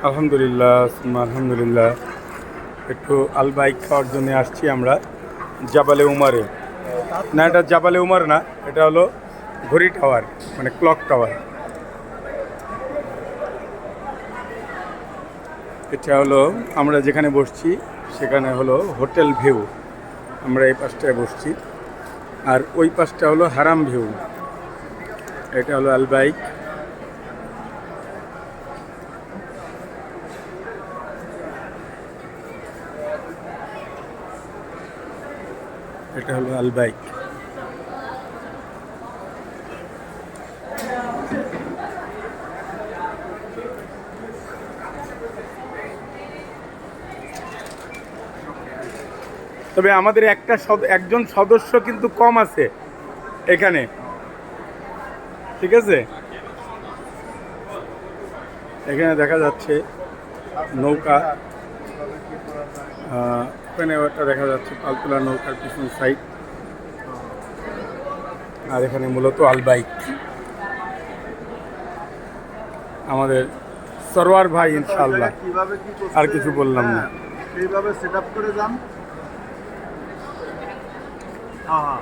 আলহামদুলিল্লাহ আলহামদুলিল্লাহ। একটু আল বাইক খাওয়ার জন্য আসছি আমরা জাবালে উমারে। না, এটা জাবালে উমার না, এটা হলো ঘড়ি টাওয়ার, মানে ক্লক টাওয়ার। এটা হলো আমরা যেখানে বসছি সেখানে হলো হোটেল ভিউ। আমরা এই পাশটায় বসছি, আর ওই পাশটা হলো হারাম ভিউ। এটা হলো আল বাইক। এটা হলো আল বাইক। তবে আমাদের একজন সদস্য কিন্তু কম আছে এখানে, ঠিক আছে। এখানে দেখা যাচ্ছে নৌকা, ওখানে একটা দেখা যাচ্ছে পালতোলা নৌকার পিছন সাইড। আর এখানে মূলত আল বাইক। আমাদের সরওয়ার ভাই ইনশাআল্লাহ, আর কিছু বললাম না। এইভাবে সেট আপ করে যান। হ্যাঁ।